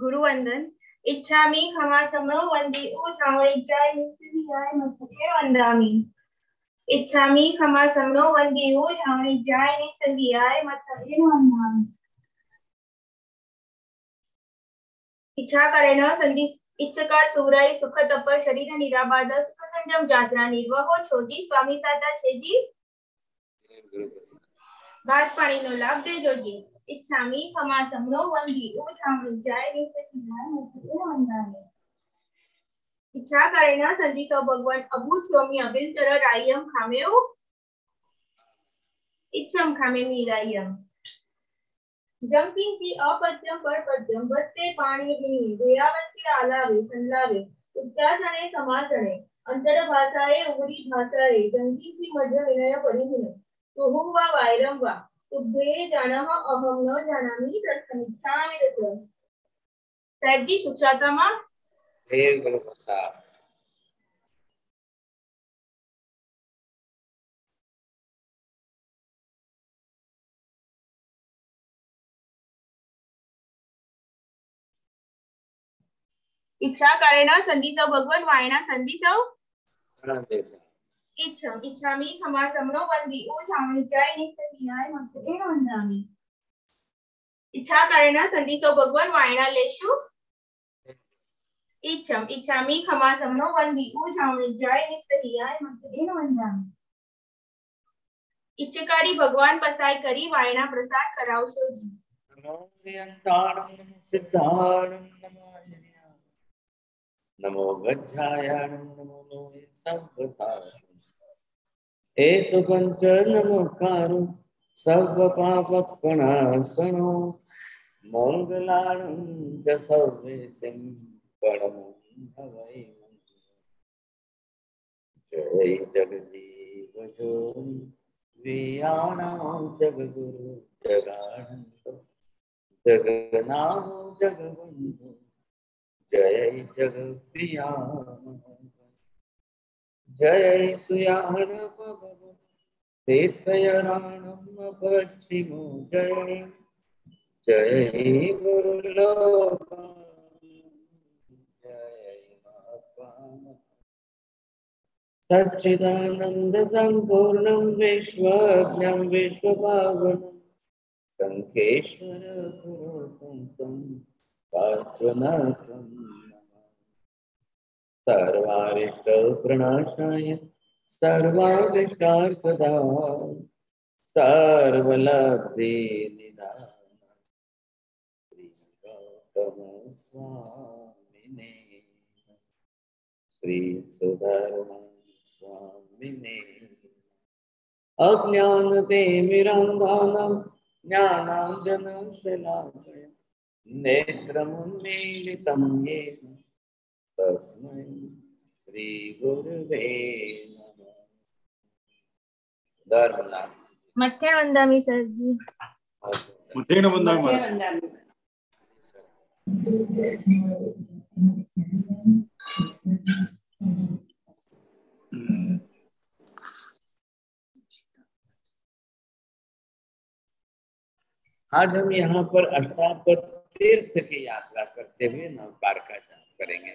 गुरु वंदन। इच्छामि खमासमो वंदिउ झावणिजाय निस्सियाय मत्थे वंदामि। इच्छामि खमासमो वंदिउ झावणिजाय निस्सियाय मत्थे वंदामि। इच्छा करेण संधि इच्छकार सुराई सुख तप शरीर निराबाद सुख संयम जात्रा निर्वहो छोजी स्वामी सादा छेजी भात पानी नो लाभ देजोजी। इच्छामि खमासमो वंदिउ झावणिजाय निस्सियाय मत्थे वंदामि। इच्छा करेण संधि तो भगवान अभूत स्वामी अभिलतर रायम खामेउ इच्छम खामे मीरायम। जंपिंग अपत्यम परपत्यम बत्ते पाणी विनी वेरावती आलावे संलावे उच्चासने समासने अंतर भाषाए उगड़ी भाषाए जंपिंग मध्य विनय परिहिन तुहुम वा वायरम वा तुभ्ये जानः अहम न जानामि तत्समिच्छामि तत्। साहेब जी सुचाता मां ढेर गुरु प्रसाद। इच्छा करेण संधि तो भगवान वायना संधि तो इच्छम इच्छामि खमासमनो वंदिउ झावणिजाय निस्सियाय मत्थे वंदामि। इच्छा करेण संधि तो भगवान वायना लेशु इच्छम इच्छामि खमासमनो वंदिउ झावणिजाय निस्सियाय मत्थे वंदामि। इच्छकारी भगवान पसाय करी वायना प्रसाद करावशो जी। नमो गच्छायाणं नमो लोये संप्रसारणं एषु पञ्च नमोकारो सर्वपापप्रणाशनो मङ्गलानं च सर्वेशं परमं भवै। जय जगदीश जोनि वियाणां जगद्गुरु जगानन्द जगन्नाथ जगबन्धु जय जगप्रिया जय सुयाहर तीर्थयानम पश्चिमो जय जय गुरुलोक जय सच्चिदानंद संपूर्णं विश्वज्ञं विश्वभावनं संकेश्वर पुरुषं पार्श्वनाथं सर्वारिष्ट प्रणाशाय सर्वाभिष्टार्थदाय सर्वलब्धि निधान श्री गौतम स्वामिने श्री सुधर्म स्वामिने अज्ञानतिमिरान्धानां ज्ञानाञ्जनशलाकया नेत्रमुन्मीलितं येन तस्मै श्री गुरुवे नमः। धर्मनाथ मत्थे वंदामि सर जी। मत्थे वंदामि। आज हम यहाँ पर अष्टापद तीर्थ की यात्रा करते हुए नवकार का जाप करेंगे।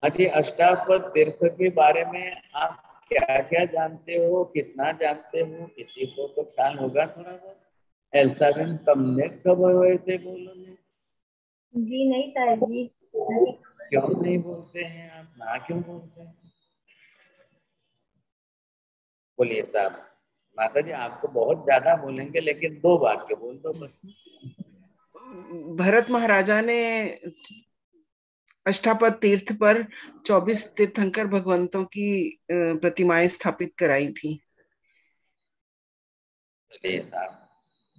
आज ये अष्टापद तीर्थ के बारे में आप क्या क्या जानते हो, कितना जानते हो, किसी को तो ख्याल होगा थोड़ा बहुत। एल्सा बेन तुमने खबर हुए थे बोलो ने? जी नहीं साहब जी। क्यों नहीं बोलते हैं आप? ना क्यों बोलते हैं? बोलिए साहब। माता जी आपको बहुत ज्यादा बोलेंगे लेकिन 2 वाक्य बोल दो बस। भरत महाराजा ने अष्टापद तीर्थ पर 24 तीर्थंकर भगवंतों की प्रतिमाएं स्थापित कराई थी। चलिए साहब,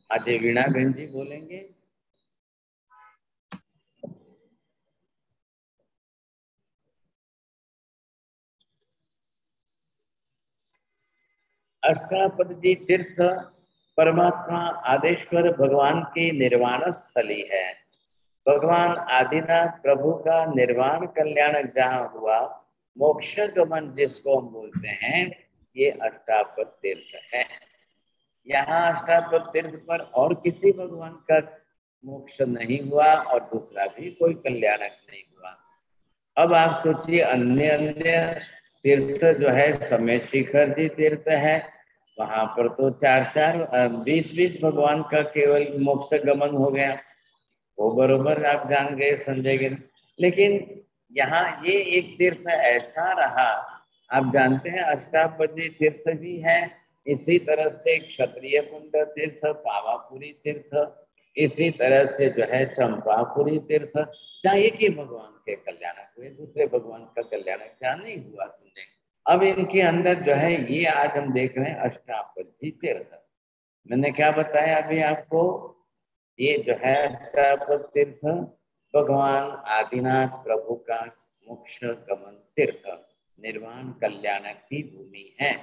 आज वीणा बहन जी बोलेंगे। अष्टापदी तीर्थ परमात्मा आदेश्वर भगवान की निर्वाण स्थली है। भगवान आदिनाथ प्रभु का निर्वाण कल्याण जहाँ हुआ, मोक्ष गमन जिसको हम बोलते हैं, ये अष्टापद तीर्थ है। यहाँ अष्टापद तीर्थ पर और किसी भगवान का मोक्ष नहीं हुआ और दूसरा भी कोई कल्याणक नहीं हुआ। अब आप सोचिए अन्य अन्य तीर्थ जो है, समय शिखर जी तीर्थ है, वहां पर तो 4-4 20-20 भगवान का केवल मोक्ष गमन हो गया, वो बरोबर आप जान गए संजय गिर। लेकिन यहाँ ये एक तीर्थ ऐसा रहा, आप जानते हैं अष्टापदी तीर्थ भी है, इसी तरह से क्षत्रिय कुंड तीर्थ, पावापुरी तीर्थ, इसी तरह से जो है चंपापुरी तीर्थ, जहाँ एक ही भगवान के कल्याणक हुए, दूसरे भगवान का कल्याणक जहाँ नहीं हुआ संजय। अब इनके अंदर जो है ये आज हम देख रहे हैं अष्टापदी तीर्थ। मैंने क्या बताया अभी आपको, ये जो है अष्टापद तीर्थ भगवान आदिनाथ प्रभु का मोक्ष गमन तीर्थ, निर्वाण कल्याणक की भूमि है।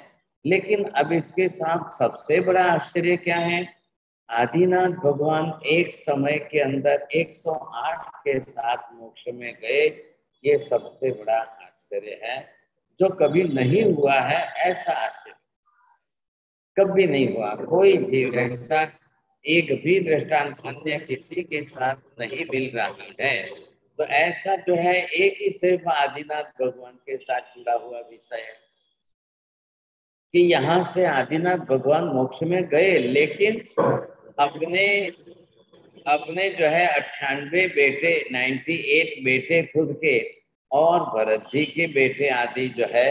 लेकिन अब इसके साथ सबसे बड़ा आश्चर्य क्या है, आदिनाथ भगवान एक समय के अंदर 108 के साथ मोक्ष में गए, ये सबसे बड़ा आश्चर्य है, जो कभी नहीं हुआ है। ऐसा आश्चर्य कभी नहीं हुआ, कोई जीव ऐसा एक भी दृष्टांत अन्य किसी के साथ नहीं मिल रहा है। तो ऐसा जो है एक ही सिर्फ आदिनाथ भगवान के साथ जुड़ा हुआ विषय है कि यहाँ से आदिनाथ भगवान मोक्ष में गए, लेकिन अपने अपने जो है 98 बेटे, 98 बेटे खुद के, और भरत जी के बेटे आदि जो है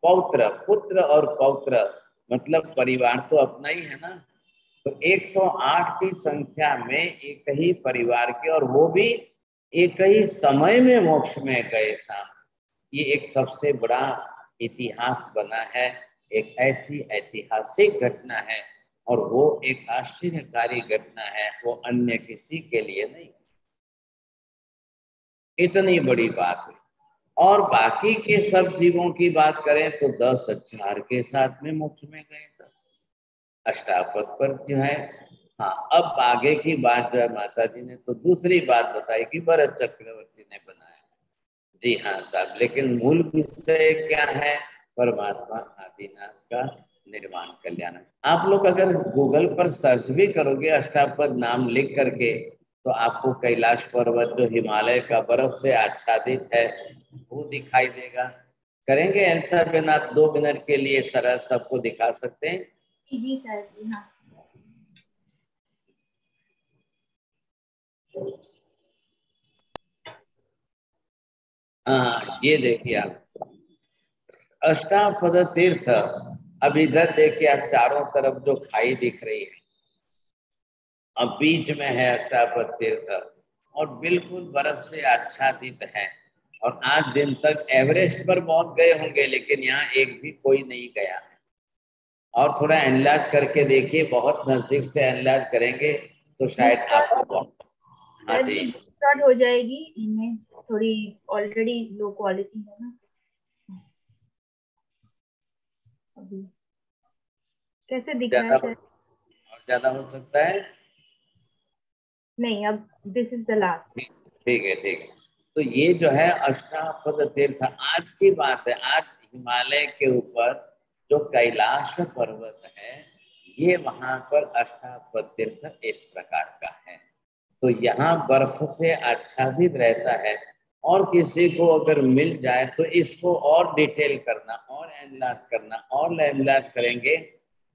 पौत्र, पुत्र और पौत्र, मतलब परिवार तो अपना ही है ना। तो 108 की संख्या में एक ही परिवार के, और वो भी एक ही समय में मोक्ष में गए साहब। ये एक सबसे बड़ा इतिहास बना है, एक ऐसी ऐतिहासिक घटना है, और वो एक आश्चर्यकारी घटना है, वो अन्य किसी के लिए नहीं। इतनी बड़ी बात है। और बाकी के सब जीवों की बात करें तो 10,000 के साथ में मोक्ष में गए सब अष्टापद पर जो है। हाँ, अब आगे की बात जो है माता जी ने तो दूसरी बात बताई कि भरत चक्रवर्ती ने बनाया। जी हाँ साहब, लेकिन मूल विषय क्या है, परमात्मा आदिनाथ का निर्वाण कल्याण। आप लोग अगर गूगल पर सर्च भी करोगे अष्टापद नाम लिख करके, तो आपको कैलाश पर्वत जो हिमालय का बर्फ से आच्छादित है वो दिखाई देगा। करेंगे ऐसा बिन आप 2 मिनट के लिए सरल सबको दिखा सकते हैं? जी सर जी हाँ। हाँ, ये देखिए आप अष्टापद तीर्थ। अब इधर देखिए आप चारों तरफ जो खाई दिख रही है, अब बीच में है अष्टापद तीर्थ, और बिल्कुल बर्फ से आच्छादित है। और आज दिन तक एवरेस्ट पर बहुत गए होंगे, लेकिन यहाँ एक भी कोई नहीं गया है। और थोड़ा एनालाइज करके देखिए, बहुत नजदीक से एनालाइज करेंगे तो शायद आपको बहुत। हाँ जी, स्टार्ट हो जाएगी, इमेज थोड़ी ऑलरेडी लो क्वालिटी है ना अभी। कैसे दिख रहा है सर? और ज्यादा हो सकता है? नहीं, अब दिस इज द लास्ट। ठीक है, ठीक है। तो ये जो है अष्टापद तीर्थ आज की बात है। आज हिमालय के ऊपर जो कैलाश पर्वत है, ये वहां पर अष्टापद तीर्थ इस प्रकार का है। तो यहाँ बर्फ से आच्छादित रहता है, और किसी को अगर मिल जाए तो इसको और डिटेल करना, और एनालाइज करना, और एनालाइज करेंगे,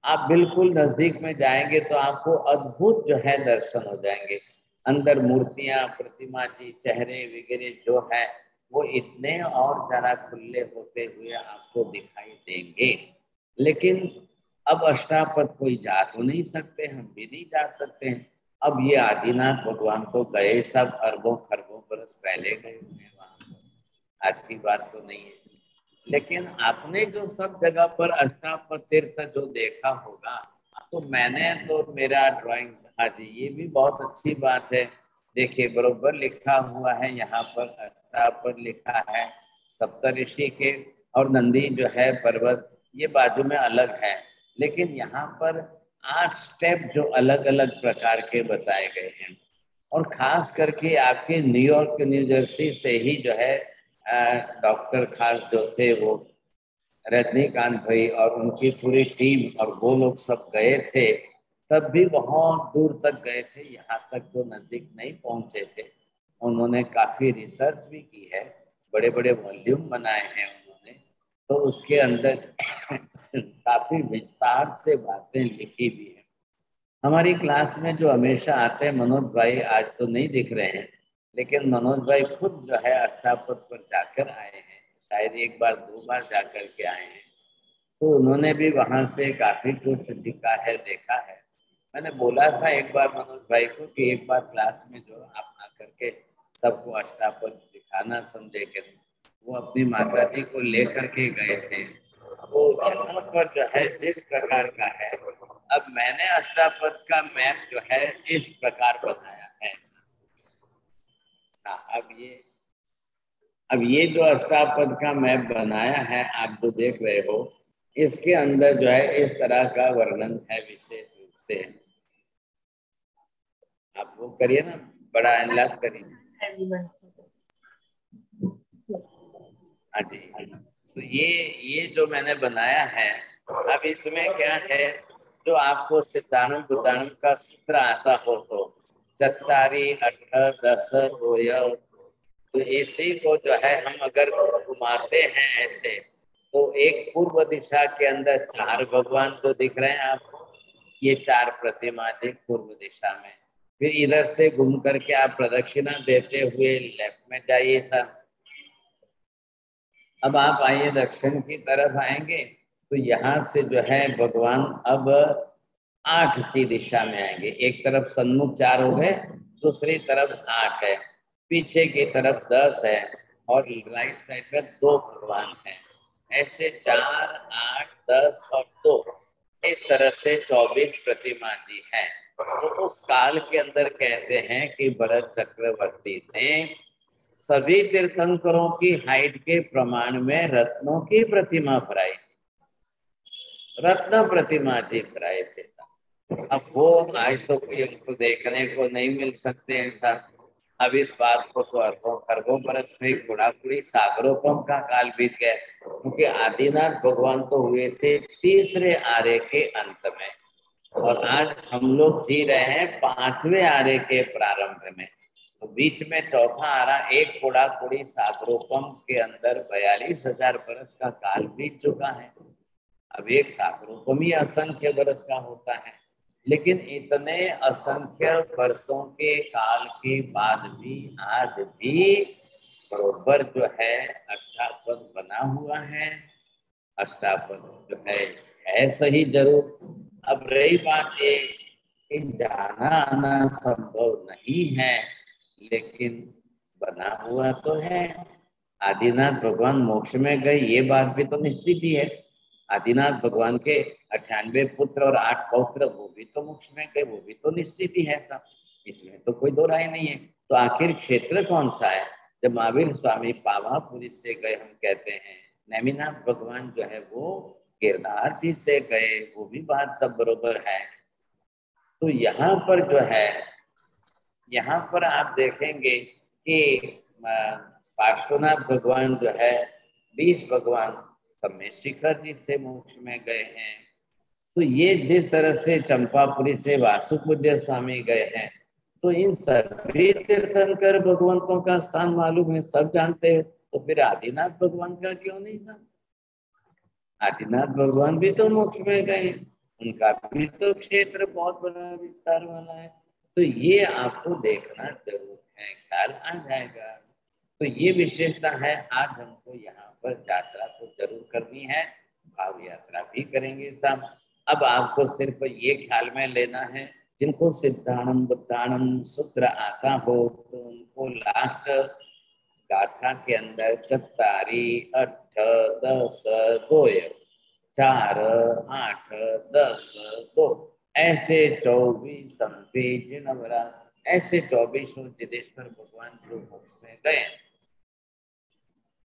आप बिल्कुल नजदीक में जाएंगे तो आपको अद्भुत जो है दर्शन हो जाएंगे। अंदर मूर्तियां, प्रतिमा जी, चेहरे वगैरह जो है वो इतने और ज्यादा खुले होते हुए आपको दिखाई देंगे। लेकिन अब अष्टापद कोई जा तो नहीं सकते, हम भी नहीं जा सकते हैं। अब ये आदिनाथ भगवान तो गए सब अरबों खरबों बरस पहले गए हुए वहां, आज की बात तो नहीं है। लेकिन आपने जो सब जगह पर अष्टापद तीर्थ जो देखा होगा, तो मैंने तो मेरा ड्राइंग, हाँ जी ये भी बहुत अच्छी बात है। देखिए बरोबर लिखा हुआ है यहाँ पर, अष्टापद लिखा है सप्तऋषि के, और नंदी जो है पर्वत ये बाजू में अलग है। लेकिन यहाँ पर 8 स्टेप जो अलग अलग प्रकार के बताए गए हैं। और खास करके आपके न्यूयॉर्क, न्यू जर्सी से ही जो है डॉक्टर खास जो थे वो रजनीकांत भाई और उनकी पूरी टीम, और वो लोग सब गए थे। तब भी बहुत दूर तक गए थे, यहाँ तक तो नजदीक नहीं पहुंचे थे। उन्होंने काफी रिसर्च भी की है, बड़े बड़े वॉल्यूम बनाए हैं उन्होंने, तो उसके अंदर काफी विस्तार से बातें लिखी भी है। हमारी क्लास में जो हमेशा आते हैं मनोज भाई, आज तो नहीं दिख रहे हैं, लेकिन मनोज भाई खुद जो है अष्टापद पर जाकर आए हैं, शायद एक बार दो बार जाकर के आए हैं। तो उन्होंने भी वहां से काफी कुछ सीखा है, देखा है। मैंने बोला था एक बार मनोज भाई को कि एक बार क्लास में जो आप आकर के सबको अष्टापद दिखाना समझे के, वो अपनी माता जी को लेकर के गए थे। तो यहाँ पर जो है जिस प्रकार का है, अब मैंने अष्टापद का मैप जो है इस प्रकार बनाया है। हाँ, अब ये जो अष्टापद का मैप बनाया है आप जो देख रहे हो, इसके अंदर जो है इस तरह का वर्णन है विशेष रूप से। आप वो करिए ना, बड़ा एनालाइज करिए। हाँ जी, तो ये जो मैंने बनाया है, अब इसमें क्या है, जो आपको सिद्धांत बुद्धांत का सूत्र आता हो तो चत्तारी अठ दस गोय, तो इसी को जो है हम अगर घुमाते हैं ऐसे, तो एक पूर्व दिशा के अंदर चार भगवान तो दिख रहे हैं आपको, ये चार प्रतिमा जी पूर्व दिशा में। फिर इधर से घूम करके आप प्रदक्षिणा देते हुए लेफ्ट में जाइए सर। अब आप आइए दक्षिण की तरफ आएंगे, तो यहाँ से जो है भगवान अब 8 की दिशा में आएंगे। एक तरफ सन्मुख 4 हो गए, दूसरी तरफ 8 है, पीछे की तरफ 10 है, और राइट साइड पर 2 भगवान हैं। ऐसे 4, 8, 10 और 2, इस तरह से 24 प्रतिमा जी हैं। तो उस काल के अंदर कहते हैं कि भरत चक्रवर्ती ने सभी तीर्थंकरों की हाइट के प्रमाण में रत्नों की प्रतिमा बनाई, रत्न प्रतिमा जी बनाए थे। अब वो आज तो कोई उनको देखने को नहीं मिल सकते हैं सर। अब इस बात को तो अरबों खरबों बरस में गुड़ाकुड़ी सागरोपम का काल बीत गया, क्योंकि आदिनाथ भगवान तो हुए थे तीसरे आर्य के अंत में, और आज हम लोग जी रहे हैं 5वें आर्य के प्रारंभ में। तो बीच में चौथा आरा एक गुड़ाकुड़ी सागरोपम के अंदर 42,000 बरस का काल बीत चुका है। अब एक सागरोपम ही असंख्य बरस का होता है, लेकिन इतने असंख्य वर्षों के काल के बाद भी आज भी बरोबर जो है अष्टापद बना हुआ है। अष्टापद जो है सही जरूर। अब रही बात ये कि जाना आना संभव नहीं है, लेकिन बना हुआ तो है। आदिनाथ भगवान मोक्ष में गए, ये बात भी तो निश्चित ही है। आदिनाथ भगवान के 98 पुत्र और 8 पौत्र, वो भी तो मोक्ष में गए, वो भी तो निश्चित ही है सब, इसमें तो कोई दो राय नहीं है। तो आखिर क्षेत्र कौन सा है? जब महावीर स्वामी पावापुरी से गए, हम कहते हैं नेमिनाथ भगवान जो है वो गिरधार जी से गए, वो भी बात सब बरोबर है। तो यहाँ पर जो है, यहाँ पर आप देखेंगे कि पार्श्वनाथ भगवान जो है 20 भगवान सब में शिखर जी से मोक्ष में गए हैं। तो ये जिस तरह से चंपापुरी से वासुपूज्य स्वामी गए हैं, तो इन सभी तीर्थंकर भगवंतों का स्थान मालूम है, सब जानते हैं। तो फिर आदिनाथ भगवान का क्यों नहीं था? आदिनाथ भगवान भी तो मोक्ष में गए, उनका भी तो क्षेत्र बहुत बड़ा विस्तार वाला है। तो ये आपको देखना जरूर है, ख्याल आ जाएगा। तो ये विशेषता है। आज हमको यहाँ पर यात्रा तो जरूर करनी है, भाव यात्रा भी करेंगे सब। अब आपको सिर्फ ये ख्याल में लेना है, जिनको सिद्धाणम बुद्धाणम सूत्र आता हो तो उनको लास्ट गाथा के अंदर चत्तारी अठ दस गोय 4 8 10 2 ऐसे 24 नवरा, ऐसे 24 जिदेश्वर भगवान जो मोक्ष में गए।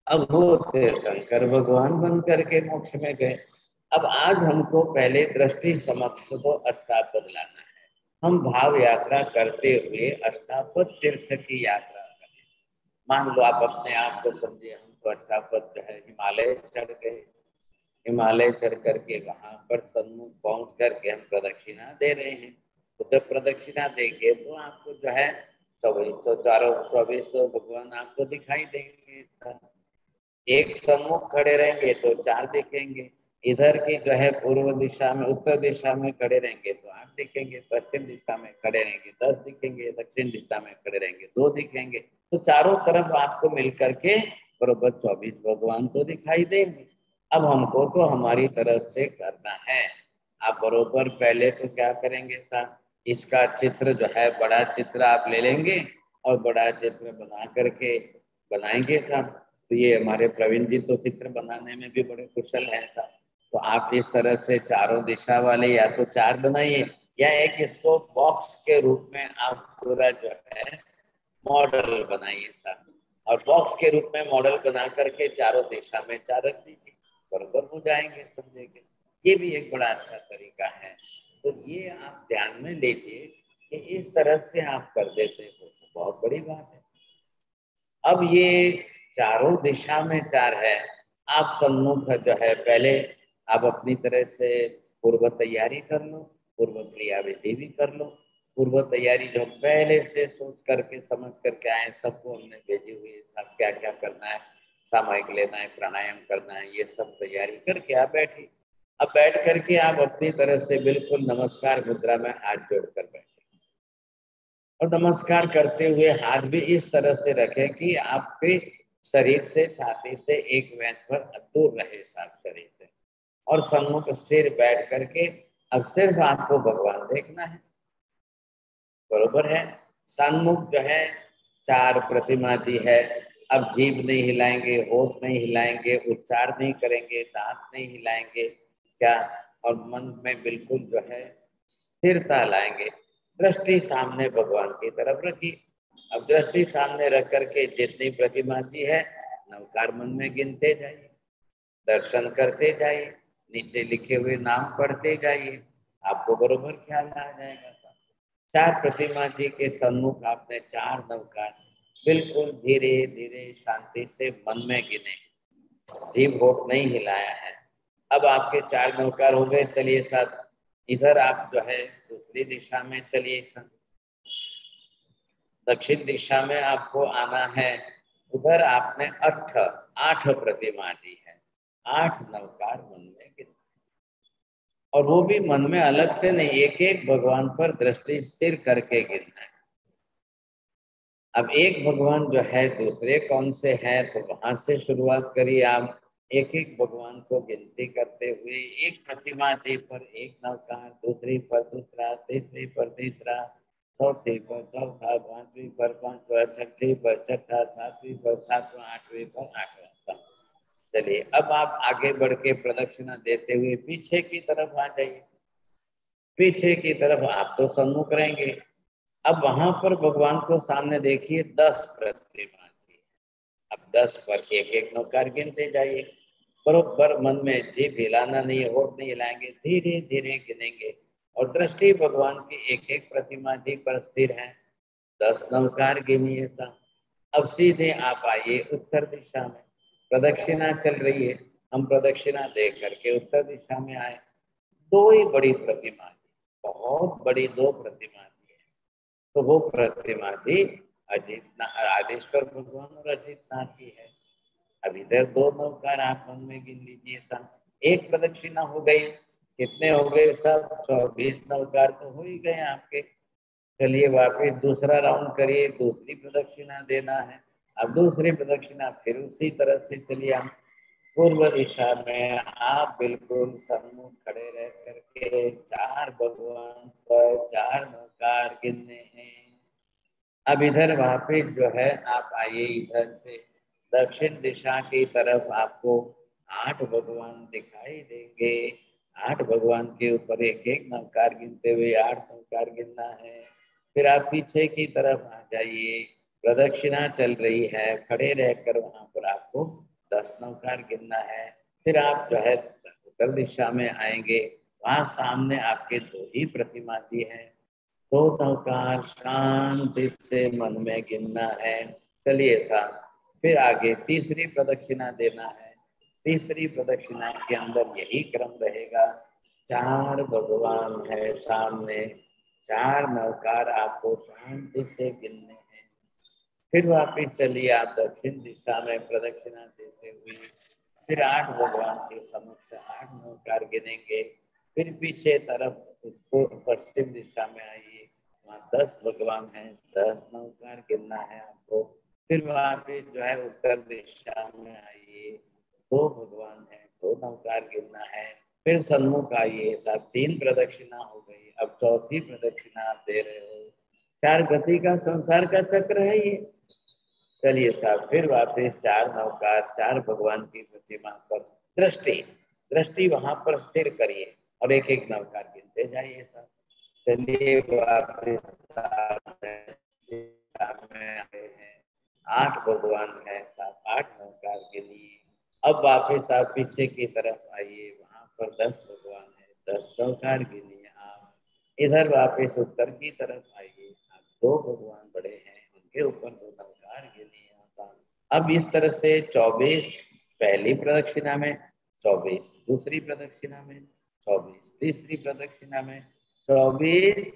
अब वो शंकर भगवान बन करके मोक्ष में गए। अब आज हमको पहले दृष्टि समक्ष तो अष्टापद लाना है। हम भाव यात्रा करते हुए अष्टापद तीर्थ की यात्रा करें। मान लो आप अपने आप को समझे हम तो अष्टापद जो है हिमालय चढ़ गए, हिमालय चढ़ करके वहां पर सन्मुख पहुंच करके हम प्रदक्षिणा दे रहे हैं। तो जब प्रदक्षिणा देंगे तो आपको जो है 2400 भगवान आपको दिखाई देंगे। एक सन्मुख खड़े रहेंगे तो 4 दिखेंगे, इधर की जो है पूर्व दिशा में उत्तर दिशा में खड़े रहेंगे तो 8 दिखेंगे, पश्चिम दिशा में खड़े रहेंगे 10 दिखेंगे, दक्षिण दिशा में खड़े रहेंगे 2 दिखेंगे। तो चारों तरफ आपको मिलकर के बरोबर 24 भगवान तो दिखाई देंगे। अब हमको तो हमारी तरफ से करना है। आप बरोबर पहले तो क्या करेंगे साहब, इसका चित्र जो है बड़ा चित्र आप ले लेंगे और बड़ा चित्र बना करके बनाएंगे साहब। तो ये हमारे प्रवीण जी तो चित्र बनाने में भी बड़े कुशल हैं साहब। तो आप इस तरह से चारों दिशा वाले या तो 4 बनाइए या एक इसको बॉक्स के रूप में आप पूरा जो है मॉडल बनाइए साहब, और बॉक्स के रूप में मॉडल बना करके चारों दिशा में 4 रख दीजिए, बराबर हो जाएंगे, समझेंगे। ये भी एक बड़ा अच्छा तरीका है। तो ये आप ध्यान में लीजिए कि इस तरह से आप कर देते हो तो बहुत बड़ी बात है। अब ये चारों दिशा में 4 है। आप सन्मुख जो है पहले आप अपनी तरह से पूर्व तैयारी कर लो, पूर्व क्रिया विधि भी कर लो। पूर्व तैयारी जो पहले से सोच करके समझ करके आए, सबको हमने भेजी हुई है, सब क्या क्या करना है, सामयिक लेना है, प्राणायाम करना है, ये सब तैयारी करके आप बैठिए। अब बैठ करके आप अपनी तरह से बिल्कुल नमस्कार मुद्रा में हाथ जोड़कर बैठे और नमस्कार करते हुए हाथ भी इस तरह से रखें कि आपके शरीर से छाती से 1 इंच पर दूर रहे साथ शरीर से, और सम्मुख स्थिर बैठ करके अब सिर्फ आपको भगवान देखना है, बरोबर है। सन्मुख जो है 4 प्रतिमा जी है। अब जीभ नहीं हिलाएंगे, होठ नहीं हिलाएंगे, उच्चार नहीं करेंगे, दांत नहीं हिलाएंगे क्या, और मन में बिल्कुल जो है स्थिरता लाएंगे। दृष्टि सामने भगवान की तरफ रखिए। अब दृष्टि सामने रख करके जितनी प्रतिमा जी है नवकार मन में गिनते जाइए, दर्शन करते जाइए, नीचे लिखे हुए नाम पढ़ते जाइए, आपको बरोबर ख्याल आ जाएगा। 4 प्रतिमा जी के सन्मुख आपने 4 नवकार बिल्कुल धीरे धीरे शांति से मन में गिने, जीभ होठ नहीं हिलाया है। अब आपके 4 नवकार हो गए। चलिए साथ इधर आप जो है दूसरी दिशा में चलिए, दक्षिण दिशा में आपको आना है। उधर आपने 8 प्रतिमा दी है, 8 नवकार मन में गिने, और वो भी मन में अलग से नहीं, एक एक भगवान पर दृष्टि स्थिर करके गिनना है। अब एक भगवान जो है दूसरे कौन से हैं तो वहां से शुरुआत करिए आप। एक एक भगवान को गिनती करते हुए एक प्रतिमा जी पर 1 नवकार, दूसरी पर दूसरा, तीसरी पर तीसरा, चौथी पर चौथा, पांचवी पर पांचवा, छठी पर छठा, सातवीं पर सातवां, आठवीं पर आठवां। चलिए अब आप आगे बढ़ के प्रदक्षिणा देते हुए पीछे की तरफ आ जाइए। पीछे की तरफ आप तो सन्मुख रहेंगे। अब वहां पर भगवान को सामने देखिए 10 प्रतिमा थी। अब 10 पर एक एक नवकार गिनते जाइए, बरोबर मन में जीभ हिलाना नहीं है, होठ नहीं हिलाएंगे, धीरे धीरे गिनेंगे और दृष्टि भगवान की एक एक प्रतिमा जी पर स्थिर है। 10 नवकार गिनिए था। अब सीधे आप आइए उत्तर दिशा में, प्रदक्षिणा चल रही है, हम प्रदक्षिणा दे करके उत्तर दिशा में आए। 2 ही बड़ी प्रतिमा, बहुत बड़ी 2 प्रतिमा थी। तो वो प्रतिमा थी अजित आदेश्वर भगवान और अजितनाथ की है। अब इधर 2 नवकार आप मन में गिन लीजिए सब। एक प्रदक्षिणा हो गई, कितने हो गए सब? 24 नवकार तो हो ही गए आपके। चलिए वापिस दूसरा राउंड करिए, दूसरी प्रदक्षिणा देना है। अब दूसरी प्रदक्षिणा फिर उसी तरह से चलिए हम पूर्व दिशा में आप बिल्कुल सम्मुख खड़े रह करके 4 भगवान पर 4 नवकार गिनने हैं। अब इधर वापिस जो है आप आइए, इधर से दक्षिण दिशा की तरफ आपको 8 भगवान दिखाई देंगे। 8 भगवान के ऊपर एक एक नवकार गिनते हुए 8 नवकार गिनना है। फिर आप पीछे की तरफ आ जाइए, प्रदक्षिणा चल रही है, खड़े रहकर वहां पर आपको 10 नवकार गिनना है। फिर आप जो है उत्तर दिशा में आएंगे, वहां सामने आपके 2 ही प्रतिमा जी हैं। 2 नवकार शांति से मन में गिनना है। चलिए साहब फिर आगे तीसरी प्रदक्षिणा देना है। तीसरी प्रदक्षिणा के अंदर यही क्रम रहेगा। 4 भगवान है सामने, 4 नवकार आपको शांति से गिनने हैं। फिर वापिस चलिए आप दक्षिण दिशा में प्रदक्षिणा देते हुए, फिर 8 भगवान के समक्ष 8 नवकार गिनेंगे। फिर पीछे तरफ उसको पश्चिम दिशा में आइए, वहाँ 10 भगवान हैं, 10 नवकार गिनना है आपको। फिर वापिस जो है उत्तर दिशा में आइए, 2 भगवान हैं, 2 नवकार गिनना है। फिर सन्मुख आइए, साहब 3 प्रदक्षिणा हो गई। अब चौथी प्रदक्षिणा आप दे रहे हो। 4 गति का संसार का चक्र है ये। चलिए साहब फिर वापस 4 नवकार, 4 भगवान की प्रतिमा पर दृष्टि वहां पर स्थिर करिए और एक एक नवकार गिनते जाइए साहब। चलिए वापस 8 भगवान है साहब, 8 नवकार के लिए। अब वापस आप पीछे की तरफ आइए, वहां पर 10 भगवान है, 10 नवकार गिनिए आप। इधर वापस उत्तर की तरफ आइए, आप 2 भगवान बड़े हैं, उनके ऊपर 2 नवकार गिनिए आप। अब इस तरह से 24 पहली प्रदक्षिणा में, 24 दूसरी प्रदक्षिणा में, 24 तीसरी प्रदक्षिणा में, 24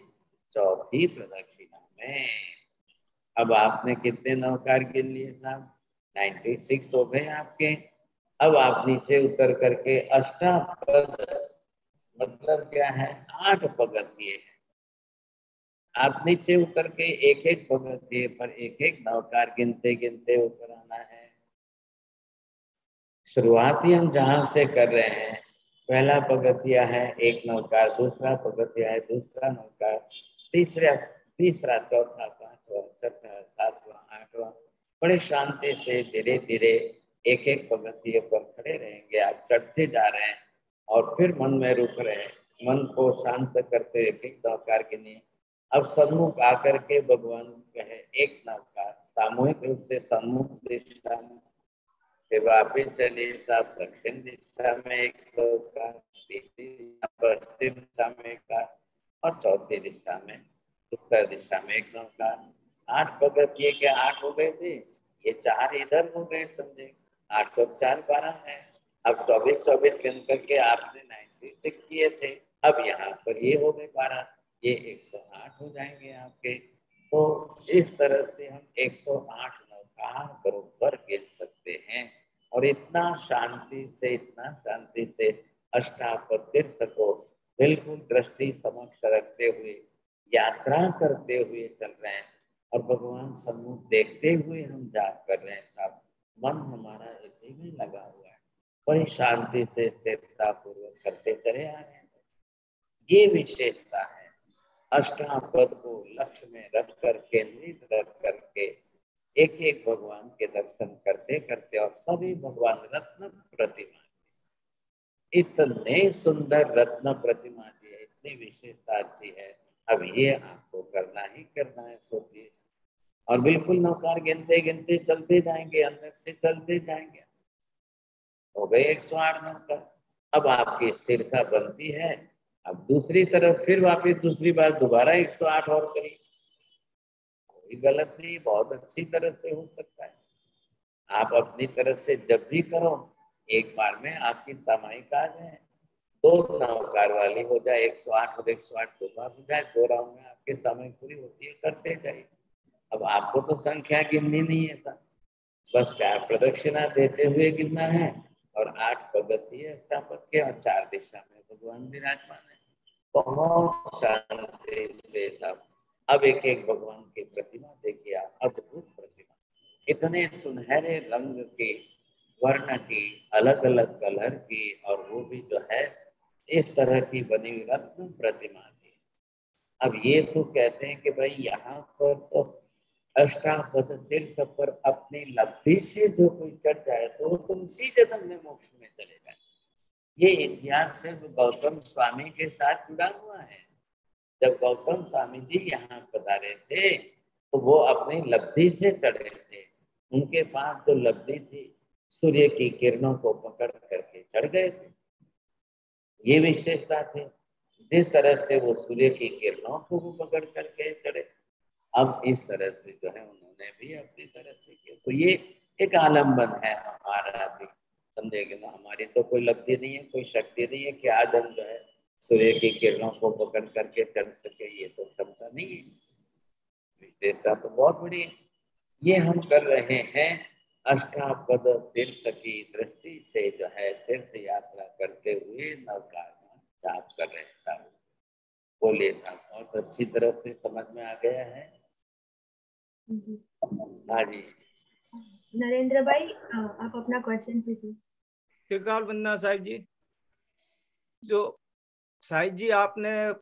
चौथी प्रदक्षिणा में। अब आपने कितने नवकार गिन लिए साहब? 96 हो गए आपके। अब आप नीचे उतर करके अष्टापद मतलब क्या है? 8 पगथिये हैं। आप नीचे उतर के एक एक पगथिये पर एक एक नवकार गिनते गिनते ऊपर आना है। शुरुआती हम जहां से कर रहे हैं, पहला पगथिया है 1 नवकार, दूसरा पगथिया है दूसरा नवकार, तीसरा चौथा, 5वां, 6वां, 7वां, 8वां। बड़े शांति से धीरे धीरे एक एक पगथिये पर खड़े रहेंगे। आप चढ़ते जा रहे हैं और फिर मन में रुक रहे हैं, मन को शांत करते एक एक नवकार गिनिए। अब सन्मुख आकर के भगवान कहे 1 नवकार, सामूहिक रूप से सन्मुख दिशा में। फिर वापिस चलिए साहब दक्षिण दिशा में 1 नवकार, तीसरी पश्चिम दिशा में 1 नवकार और चौथी दिशा में उत्तर दिशा में 1 नवकार। 8 पगथिये के 8 हो गए थे, ये 4 इधर हो गए समझे। 8 और 4 12 है। अब 24 गिन करके आपने 96 किए थे, अब यहाँ पर ये हो गए 12, ये 108 हो जाएंगे आपके। तो इस तरह से हम 108 नवकार बरोबर गिन सकते हैं। और इतना शांति से अष्टापद तीर्थ को बिल्कुल दृष्टि समक्ष रखते हुए यात्रा करते हुए चल रहे हैं और भगवान सम्मुख देखते हुए हम जाप कर रहे हैं साहब। मन हमारा इसी में लगा हुआ है, बड़ी शांति से स्थिरता पूर्वक करते चले आ रहे हैं। ये विशेषता है अष्टापद को लक्ष्य में रख कर, केंद्रित रख करके एक एक भगवान के दर्शन करते करते, और सभी भगवान रत्न प्रतिमा, इतने सुंदर रत्न प्रतिमा जी है, इतनी विशेषता अच्छी है। अब ये आपको करना ही करना है, सोचिए। और बिल्कुल नवकार गिनते गिनते चलते जाएंगे, अंदर से चलते जाएंगे। हो गए 108 नवकार। अब आपकी स्थिरता बनती है। अब दूसरी तरफ फिर वापिस दूसरी बार दोबारा 108 और करिए, कोई गलत नहीं, बहुत अच्छी तरह से हो सकता है। आप अपनी तरफ से जब भी करो, एक बार में आपकी सामायिक आ जाए, 2 नवकार वाली हो जाए, 108 और 108 दो बार हो जाए, 2 राउंड में आपकी सामायिक पूरी होती है, करते जाइए। अब आपको तो संख्या गिननी नहीं है सर, बस 4 प्रदक्षिणा देते हुए गिनना है और 8 पगथिये अष्टापद के और 4 दिशा में भगवान विराजमान है। बहुत शांति से सब। अब एक एक भगवान की प्रतिमा देखिए आप, अद्भुत प्रतिमा, इतने सुनहरे रंग के, वर्ण की, अलग अलग कलर की, और वो भी जो है इस तरह की बनी हुई रत्न प्रतिमा थी। अब ये तो कहते हैं कि भाई यहाँ पर तो अष्टापद तीर्थ पर अपनी लब्धि से जो कोई चढ़ जाए तो वो तो उसी जन्म में मोक्ष में चले जाए। ये इतिहास सिर्फ गौतम स्वामी के साथ जुड़ा हुआ है। जब गौतम स्वामी जी यहाँ पधारे थे तो वो अपनी लब्धि से चढ़े थे। उनके पास जो लब्धि थी, सूर्य की किरणों को पकड़ करके चढ़ गए थे। ये विशेषता थी। जिस तरह से वो सूर्य की किरणों को पकड़ करके चढ़े, अब इस तरह से जो है उन्होंने भी अपनी तरह से किया। तो ये एक आलम्बन है हमारा भी, समझेगा ना, हमारा हमारी तो कोई लगती नहीं है, कोई शक्ति नहीं है कि आज हम जो है सूर्य की किरणों को पकड़ करके चल सके, ये तो क्षमता नहीं है। विशेषता तो बहुत बड़ी है। ये हम कर रहे हैं अष्टापद तीर्थ की दृष्टि से जो है तीर्थ यात्रा करते हुए नवकार में जाप कर रहे हैं। बोलिए साहब, बहुत अच्छी तरह से समझ में आ गया है। हाँ जी नरेंद्र भाई, आप अपना क्वेश्चन पूछिए। त्रिकाल वंदना साहिब जी, जो साहिब जी आपने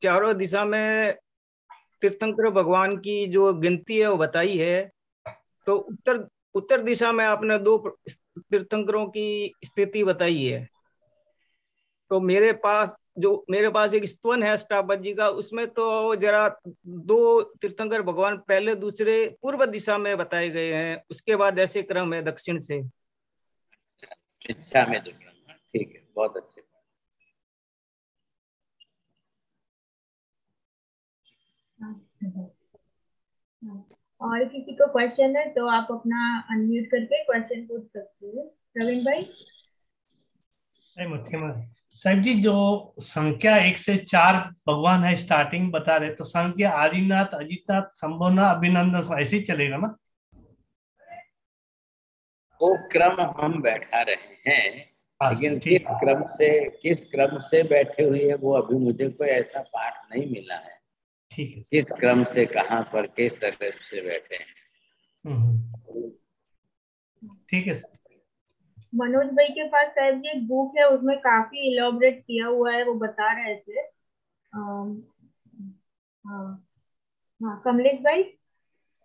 चारों दिशा में तीर्थंकर भगवान की जो गिनती है वो बताई है, तो उत्तर दिशा में आपने 2 तीर्थंकरों की स्थिति बताई है। तो मेरे पास एक स्तवन है अष्टापद जी का, उसमें तो जरा 2 तीर्थंकर भगवान पहले दूसरे पूर्व दिशा में बताए गए हैं, उसके बाद ऐसे क्रम है दक्षिण से। शिक्षा में तो ठीक है, बहुत अच्छे। और किसी को क्वेश्चन है तो आप अपना अनम्यूट करके क्वेश्चन पूछ सकते हो। प्रवीण भाई। साहिब जी, जो संख्या 1 से 4 भगवान है स्टार्टिंग बता रहे, तो संख्या आदिनाथ, अजितनाथ, संभवनाथ, अभिनंदन ऐसे ही चलेगा ना? वो क्रम हम बैठा रहे हैं, लेकिन किस क्रम से बैठे हुए है वो अभी मुझे कोई ऐसा पाठ नहीं मिला है। ठीक है, किस क्रम से कहाँ पर किस तरह से बैठे हैं। ठीक है सर। मनोज भाई के पास साहब जी एक बुक है, उसमें काफी इलॉबरेट किया हुआ है, वो बता रहे थे। हाँ कमलेश भाई।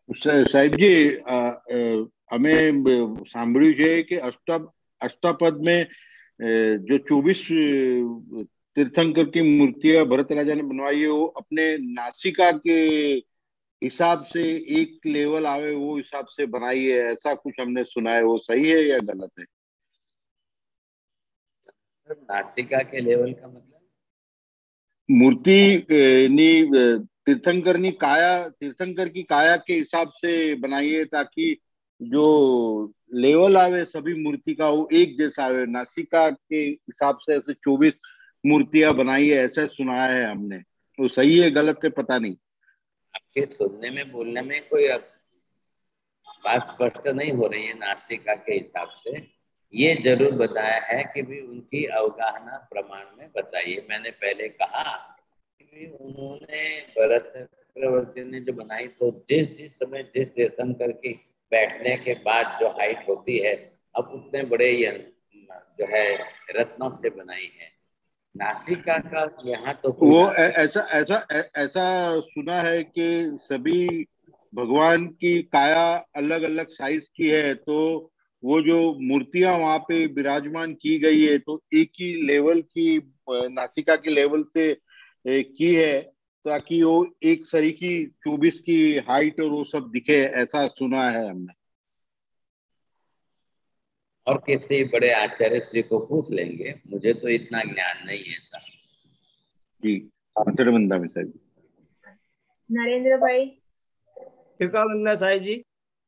સાહેબ जी અમે સાંભળ્યું છે કે अष्टापद में जो 24 तीर्थंकर की मूर्तियां भरत राजा ने बनवाई है, वो अपने नासिका के हिसाब से एक लेवल आवे वो हिसाब से बनाई है, ऐसा कुछ हमने सुना है। वो सही है या गलत है? नासिका के लेवल का मतलब मूर्ति तीर्थंकर की काया के हिसाब से बनाई है, ताकि जो लेवल आवे सभी मूर्ति का वो एक जैसा आवे। नासिका के हिसाब से ऐसे 24 मूर्तियां बनाई है, ऐसा सुना है हमने। तो सही है गलत है पता नहीं। आपके सुनने में बोलने में कोई बात स्पष्ट नहीं हो रही है। नासिका के हिसाब से ये जरूर बताया है कि भी उनकी अवगाहना प्रमाण में बताइए। मैंने पहले कहा कि उन्होंने भरत चक्रवर्ती ने जो बनाई, तो जिस समय जिस तीर्थंकर की बैठने के बाद जो हाइट होती है, अब उतने बड़े जो है रत्नों से बनाई है। नासिका का यहाँ तो वो ऐसा सुना है कि सभी भगवान की काया अलग अलग साइज की है, तो वो जो मूर्तियां वहां पे विराजमान की गई है तो एक ही लेवल की नासिका के लेवल से की है, ताकि वो एक सरी की 24 की हाइट और वो सब दिखे, ऐसा सुना है हमने। और किसी बड़े आचार्य श्री को पूछ लेंगे, मुझे तो इतना ज्ञान नहीं है सर जी। अंतर्वंदा में साहब। नरेंद्र भाई। त्रिकाल साहिब जी,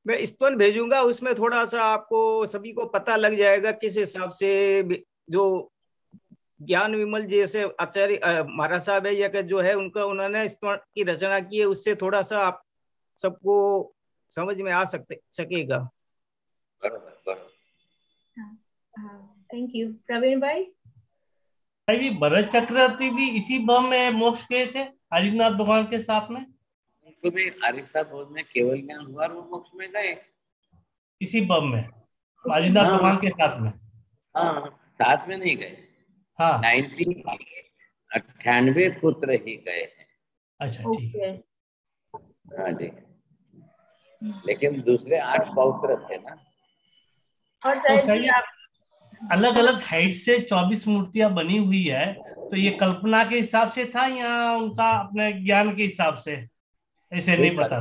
मैं स्तवन भेजूंगा, उसमें थोड़ा सा आपको सभी को पता लग जाएगा किस हिसाब से जो ज्ञान विमल जैसे आचार्य महाराज साहब है या कि जो है उनका उन्होंने स्तवन की रचना की है, उससे थोड़ा सा आप सबको समझ में आ सकेगा। Thank you. प्रवीण भाई। भाई भरत चक्रवर्ती भी इसी भव में मोक्ष गए थे आदिनाथ भगवान के साथ में? तो भी आरिसा बोध में केवल ज्ञान हुआ, वो मोक्ष में गए इसी भव में आदिनाथ भगवान के साथ में? हाँ, साथ में नहीं गए। हाँ, 98 पुत्र ही गए हैं। अच्छा ठीक है। हाँ जी, लेकिन दूसरे 8 पौत्र थे ना। और सही अलग अलग हाइट से 24 मूर्तियां बनी हुई है, तो ये कल्पना के हिसाब से था या उनका अपने ज्ञान के हिसाब से? ऐसे नहीं बता।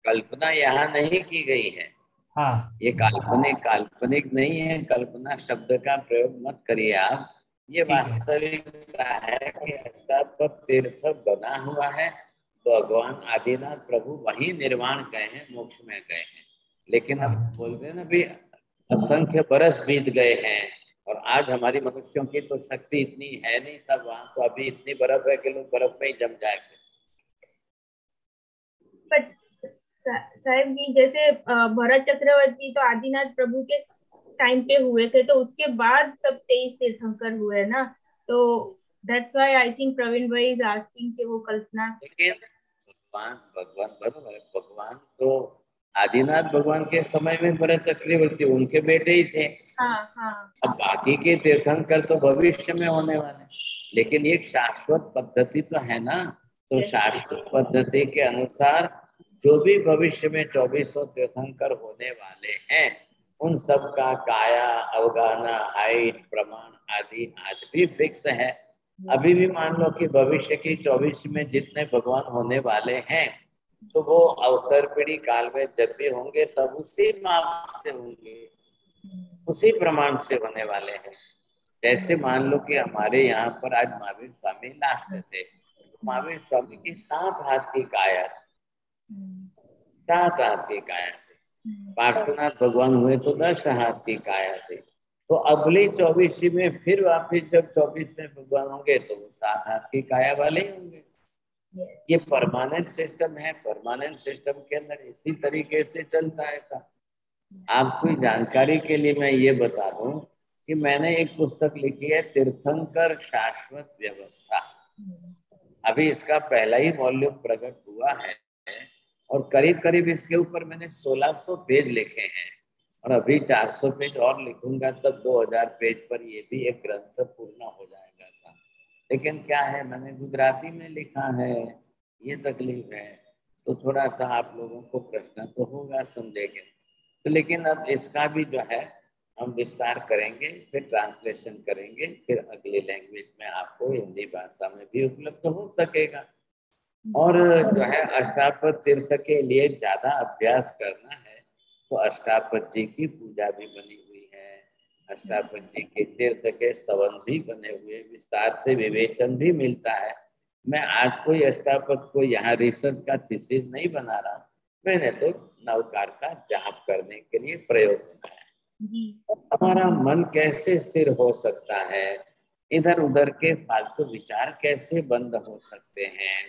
कल्पना यहाँ नहीं की गई है। हाँ, ये काल्पनिक नहीं है। कल्पना शब्द का प्रयोग मत करिए आप। ये वास्तविकता है कि अष्टापद तीर्थ बना हुआ है, तो भगवान आदिनाथ प्रभु वही निर्वाण गए हैं, मोक्ष में गए हैं। लेकिन अब बोल रहे ना भी असंख्य बरस बीत गए हैं और आज हमारी मनुष्यों की तो शक्ति इतनी है नहीं, सब वहां तो अभी इतनी बर्फ है कि लोग बर्फ में ही जम जाएंगे। साहब जी, जैसे भरत चक्रवर्ती तो आदिनाथ प्रभु के टाइम पे हुए थे, तो उसके बाद सब 23 तीर्थंकर हुए ना, तो that's why I think Praveen भाई इज आस्किंग कि वो कल्पना। लेकिन भगवान बराबर है, भगवान तो आदिनाथ भगवान के समय में भरत चक्रवर्ती उनके बेटे ही थे। हाँ हाँ। अब बाकी के तीर्थंकर तो भविष्य में होने वाले, लेकिन एक शाश्वत पद्धति तो है ना, तो शाश्वत पद्धति के अनुसार जो भी भविष्य में 2400 तीर्थंकर होने वाले हैं, उन सब का काया, अवगाहना, हाइट, प्रमाण आदि आज भी फिक्स है। अभी भी मान लो कि भविष्य की 24 में जितने भगवान होने वाले हैं, तो वो अवसर पीढ़ी काल में जब भी होंगे तब उसी माप से होंगे, उसी प्रमाण से होने वाले हैं। जैसे मान लो कि हमारे यहाँ पर आज महावीर स्वामी लास्ट थे, महावीर स्वामी की 7 हाथ की काया, 7 हाथ की काया थी। पार्श्वनाथ भगवान हुए तो 10 हाथ की काया थी। तो अगली 24 में फिर वापिस जब 24 में भगवान होंगे तो वो 7 हाथ की काया वाले ही होंगे। ये परमानेंट सिस्टम है, परमानेंट सिस्टम के अंदर इसी तरीके से चलता है सब। आपको जानकारी के लिए मैं ये बता दूं कि मैंने एक पुस्तक लिखी है, तीर्थंकर शाश्वत व्यवस्था। अभी इसका पहला ही वॉल्यूम प्रकट हुआ है और करीब करीब इसके ऊपर मैंने 1600 पेज लिखे हैं और अभी 400 पेज और लिखूंगा तब 2000 पेज पर ये भी एक ग्रंथ पूर्ण हो जाएगा था। लेकिन क्या है, मैंने गुजराती में लिखा है, ये तकलीफ है, तो थोड़ा सा आप लोगों को प्रश्न तो होगा, समझेंगे तो। लेकिन अब इसका भी जो है हम विस्तार करेंगे, फिर ट्रांसलेशन करेंगे, फिर अगली लैंग्वेज में आपको हिंदी भाषा में भी उपलब्ध हो सकेगा। और जो है अष्टापद तीर्थ के लिए ज्यादा अभ्यास करना है तो अष्टापद जी की पूजा भी बनी हुई है, अष्टापद जी के तीर्थ के स्तवन भी बने हुए, विस्तार से विवेचन भी मिलता है। मैं आज कोई अष्टापद को यहाँ रिसर्च का थीसिस नहीं बना रहा, मैंने तो नवकार का जाप करने के लिए प्रयोग किया है। हमारा मन कैसे स्थिर हो सकता है, इधर उधर के फालतू विचार कैसे बंद हो सकते हैं,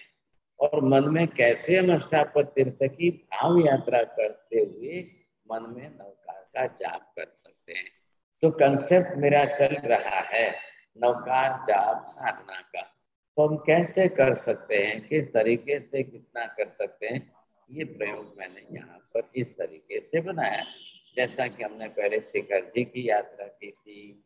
और मन में कैसे हम अष्टापद तीर्थ की भाव यात्रा करते हुए मन में नवकार का जाप कर सकते हैं। तो कंसेप्ट मेरा चल रहा है नवकार जाप साधना का, तो हम कैसे कर सकते हैं, किस तरीके से कितना कर सकते हैं, ये प्रयोग मैंने यहाँ पर इस तरीके से बनाया। जैसा कि हमने पहले शिखर जी की यात्रा की थी,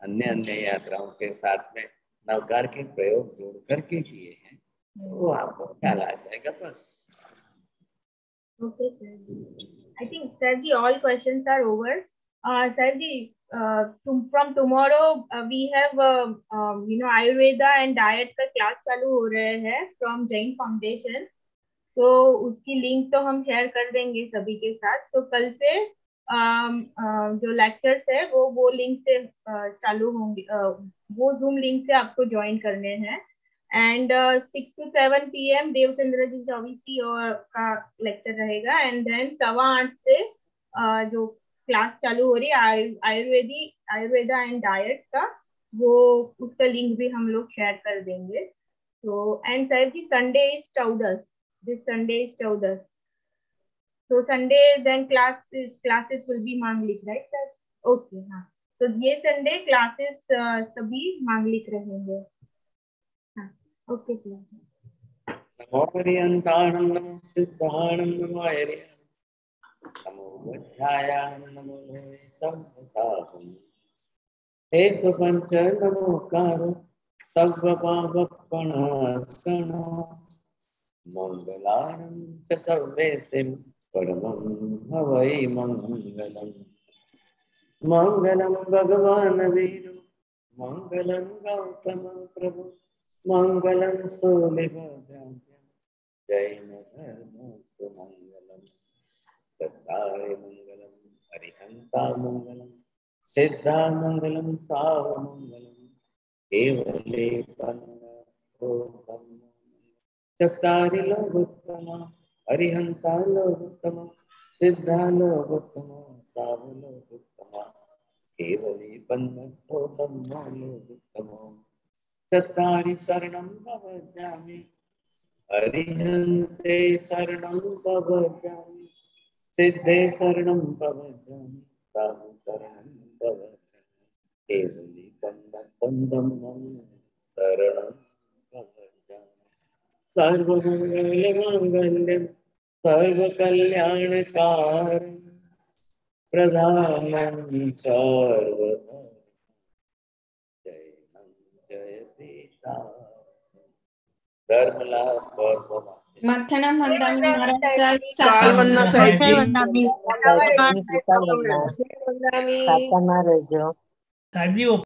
अन्य अन्य यात्राओं के साथ में नवकार के प्रयोग जोड़ करके किए हैं, वो आपको ख्याल आ जाएगा बस। Okay, sir. I think, sir ji, all questions are over. Sir ji, from tomorrow we have Ayurveda and diet का क्लास चालू हो रहे हैं from Jain Foundation. तो उसकी लिंक तो हम शेयर कर देंगे सभी के साथ। तो कल से जो लेक्चर्स है वो लिंक से चालू होंगे, वो जूम लिंक से आपको ज्वाइन करने हैं। एंड 6 to 7 PM देवचंद्र जी चौबीसी और का लेक्चर रहेगा। एंड देन 7:15 से जो क्लास चालू हो रही है आयुर्वेदा एंड डाइट का, वो उसका लिंक भी हम लोग शेयर कर देंगे। तो and sir ji, Sunday is 14, this Sunday is 14, so Sunday then classes will be मांगलिक, right sir? Okay, हाँ, तो ये संडे क्लासेस सभी मांगलिक रहेंगे। हाँ, ओके सर। नमो हरियंताणं नमो सिद्धाणं नमो हरियं नमो बुद्धायां नमो संसाहं हे सुपंच नमोकारो सर्वपापपणासनो मंगलानं च सर्वेषां परमं हवै मंगलम्। मंगलम भगवान वीरु मंगलम गौतम प्रभु मंगलम सूलिभद्राभ्यां जैन धर्म सुमंगलम दत्ताय मंगलम हरिहंता मंगलम सिद्धा मंगलम सावमंगलम केवले पन्नोतम चत्तारि लोकोत्तम हरिहंता लोकोत्तम सिद्धा लोकोत्तम सावलोकोत्तम केवली बन्धो सम्मानो दुःखमो चत्वारि शरणं भवजामि अरिहन्ते शरणं भवजामि सिद्धे शरणं भवजामि साहु शरणं भवजामि केवली बन्धं शरणं भवजामि सर्वमङ्गलमाङ्गल्यं सर्वकल्याणकारं प्रधानं सर्वधर्म जयति धर्म लाभ मथनम वंदनी महाराज काल वंदना साहिब जी वंदनी साहब जी वो